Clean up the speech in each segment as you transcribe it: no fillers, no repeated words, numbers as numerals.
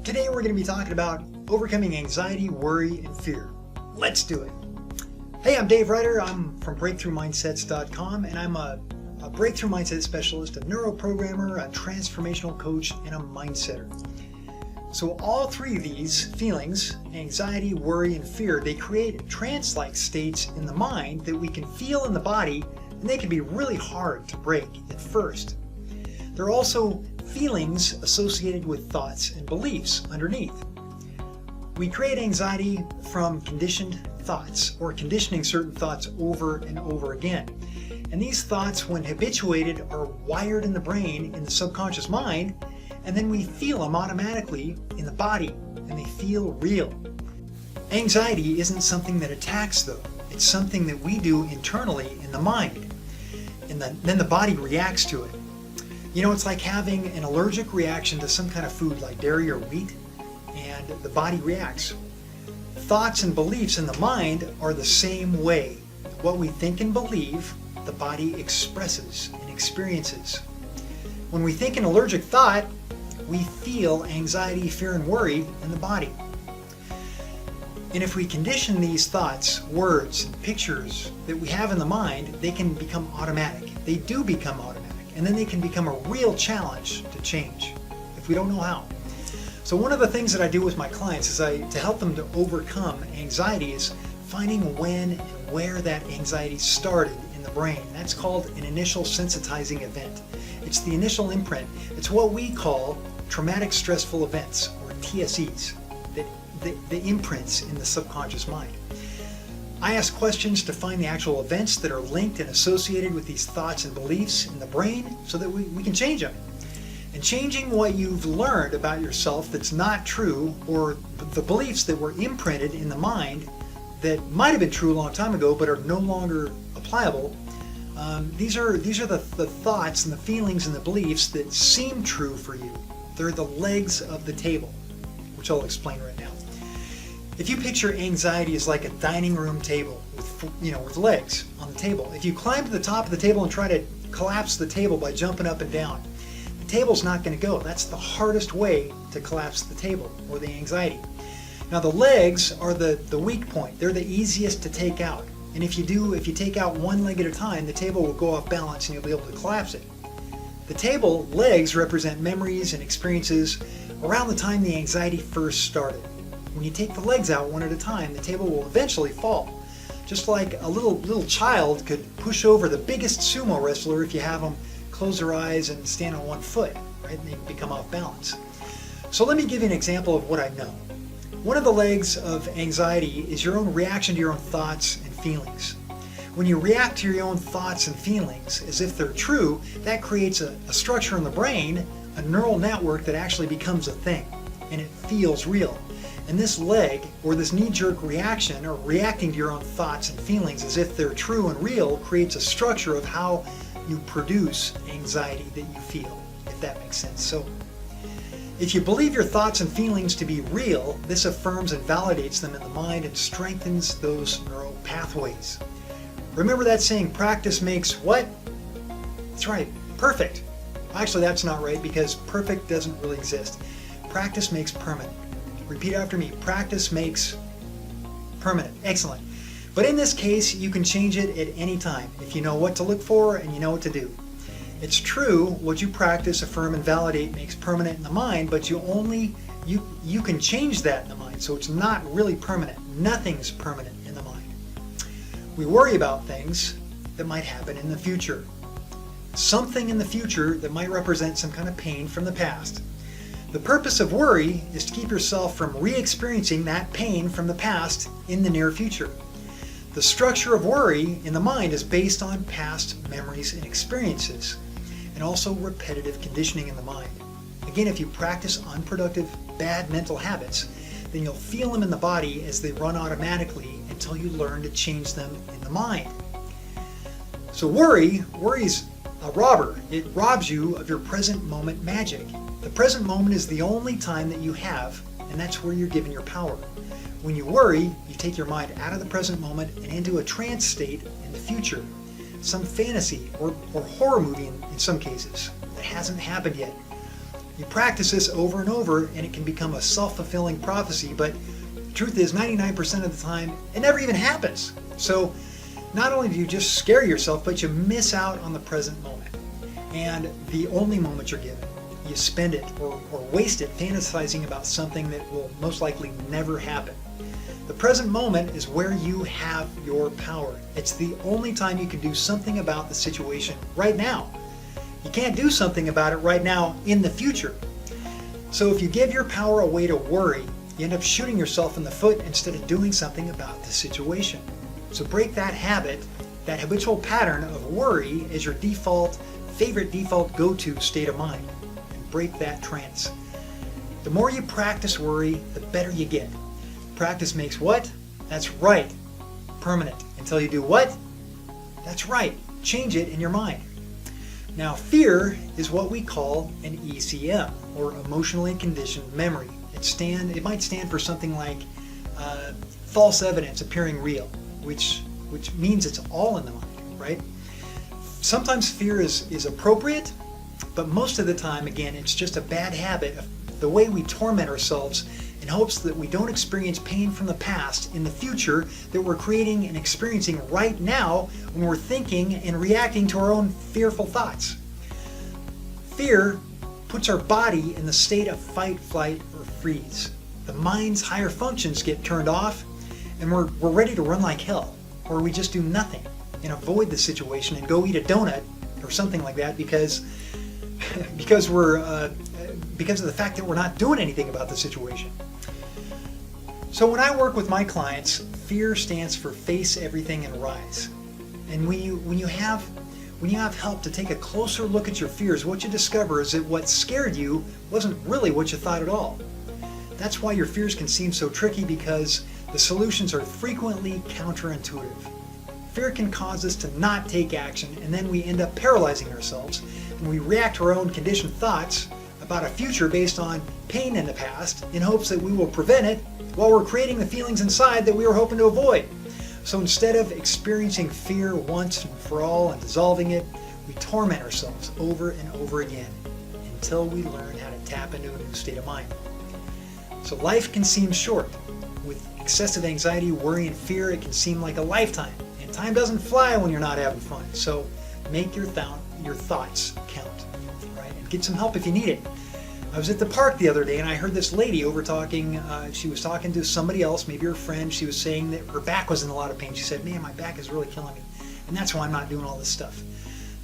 Today we're going to be talking about overcoming anxiety, worry, and fear. Let's do it. Hey, I'm Dave Ryder. I'm from BreakthroughMindsets.com, and I'm a breakthrough mindset specialist, a neuroprogrammer, a transformational coach, and a mindsetter. So all three of these feelings, anxiety, worry, and fear, they create trance-like states in the mind that we can feel in the body, and they can be really hard to break at first. There are also feelings associated with thoughts and beliefs underneath. We create anxiety from conditioned thoughts or conditioning certain thoughts over and over again. And these thoughts, when habituated, are wired in the brain, in the subconscious mind, and then we feel them automatically in the body, and they feel real. Anxiety isn't something that attacks, though. It's something that we do internally in the mind, and then the body reacts to it. You know, it's like having an allergic reaction to some kind of food like dairy or wheat, and the body reacts. Thoughts and beliefs in the mind are the same way. What we think and believe, the body expresses and experiences. When we think an allergic thought, we feel anxiety, fear, and worry in the body. And if we condition these thoughts, words, and pictures that we have in the mind, they can become automatic. They do become automatic. And then they can become a real challenge to change if we don't know how. So one of the things that I do with my clients is to help them to overcome anxiety is finding when and where that anxiety started in the brain. That's called an initial sensitizing event. It's the initial imprint. It's what we call traumatic stressful events, or TSEs, the imprints in the subconscious mind. I ask questions to find the actual events that are linked and associated with these thoughts and beliefs in the brain so that we can change them. And changing what you've learned about yourself that's not true, or the beliefs that were imprinted in the mind that might have been true a long time ago but are no longer applicable, these are the thoughts and the feelings and the beliefs that seem true for you. They're the legs of the table, which I'll explain right now. If you picture anxiety as like a dining room table with legs on the table, if you climb to the top of the table and try to collapse the table by jumping up and down, the table's not going to go. That's the hardest way to collapse the table or the anxiety. Now the legs are the weak point. They're the easiest to take out. And if you take out one leg at a time, the table will go off balance and you'll be able to collapse it. The table legs represent memories and experiences around the time the anxiety first started. When you take the legs out one at a time, the table will eventually fall. Just like a little child could push over the biggest sumo wrestler if you have them close their eyes and stand on one foot, right? And they become off balance. So let me give you an example of what I know. One of the legs of anxiety is your own reaction to your own thoughts and feelings. When you react to your own thoughts and feelings as if they're true, that creates a structure in the brain, a neural network that actually becomes a thing, and it feels real. And this leg, or this knee-jerk reaction, or reacting to your own thoughts and feelings as if they're true and real, creates a structure of how you produce anxiety that you feel, if that makes sense. So, if you believe your thoughts and feelings to be real, this affirms and validates them in the mind and strengthens those neural pathways. Remember that saying, practice makes what? That's right, perfect. Actually, that's not right, because perfect doesn't really exist. Practice makes permanent. Repeat after me. Practice makes permanent. Excellent. But in this case, you can change it at any time if you know what to look for and you know what to do. It's true, what you practice, affirm, and validate makes permanent in the mind, but you can change that in the mind, so it's not really permanent. Nothing's permanent in the mind. We worry about things that might happen in the future. Something in the future that might represent some kind of pain from the past. The purpose of worry is to keep yourself from re-experiencing that pain from the past in the near future. The structure of worry in the mind is based on past memories and experiences, and also repetitive conditioning in the mind. Again, if you practice unproductive, bad mental habits, then you'll feel them in the body as they run automatically until you learn to change them in the mind. So worry's a robber. It robs you of your present moment magic. The present moment is the only time that you have, and that's where you're given your power. When you worry, you take your mind out of the present moment and into a trance state in the future, some fantasy or horror movie in some cases that hasn't happened yet. You practice this over and over and it can become a self-fulfilling prophecy, but the truth is 99% of the time it never even happens. So not only do you just scare yourself, but you miss out on the present moment. And the only moment you're given, you spend it or waste it fantasizing about something that will most likely never happen. The present moment is where you have your power. It's the only time you can do something about the situation right now. You can't do something about it right now in the future. So if you give your power away to worry, you end up shooting yourself in the foot instead of doing something about the situation. So break that habit, that habitual pattern of worry as your favorite default go-to state of mind, and break that trance. The more you practice worry, the better you get. Practice makes what? That's right, permanent. Until you do what? That's right, change it in your mind. Now, fear is what we call an ECM, or emotionally conditioned memory. It might stand for something like false evidence appearing real, which means it's all in the mind, right? Sometimes fear is appropriate, but most of the time, again, it's just a bad habit of the way we torment ourselves in hopes that we don't experience pain from the past in the future that we're creating and experiencing right now when we're thinking and reacting to our own fearful thoughts. Fear puts our body in the state of fight, flight, or freeze. The mind's higher functions get turned off and we're ready to run like hell, or we just do nothing and avoid the situation and go eat a donut or something like that because of the fact that we're not doing anything about the situation. So when I work with my clients, fear stands for face everything and rise. And when you have help to take a closer look at your fears, what you discover is that what scared you wasn't really what you thought at all. That's why your fears can seem so tricky, because the solutions are frequently counterintuitive. Fear can cause us to not take action, and then we end up paralyzing ourselves, and we react to our own conditioned thoughts about a future based on pain in the past in hopes that we will prevent it while we're creating the feelings inside that we were hoping to avoid. So instead of experiencing fear once and for all and dissolving it, we torment ourselves over and over again until we learn how to tap into a new state of mind. So life can seem short. With excessive anxiety, worry, and fear, it can seem like a lifetime. And time doesn't fly when you're not having fun. So make your thoughts count, right? And get some help if you need it. I was at the park the other day and I heard this lady over talking. She was talking to somebody else, maybe her friend. She was saying that her back was in a lot of pain. She said, "Man, my back is really killing me. And that's why I'm not doing all this stuff."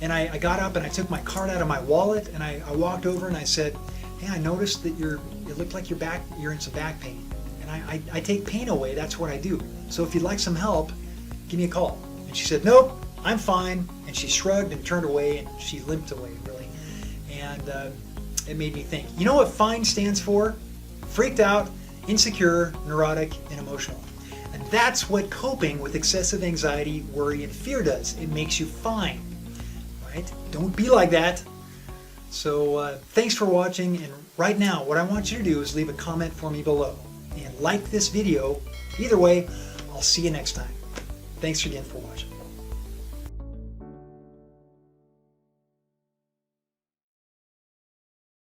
And I got up and I took my card out of my wallet and I walked over and I said, "Hey, I noticed that it looked like you're in some back pain. And I take pain away, that's what I do. So if you'd like some help, give me a call." And she said, "Nope, I'm fine." And she shrugged and turned away and she limped away, really. And it made me think, you know what FINE stands for? Freaked out, insecure, neurotic, and emotional. And that's what coping with excessive anxiety, worry, and fear does. It makes you fine, right? Don't be like that. So thanks for watching. And right now, what I want you to do is leave a comment for me below. And like this video. Either way, I'll see you next time. Thanks again for watching.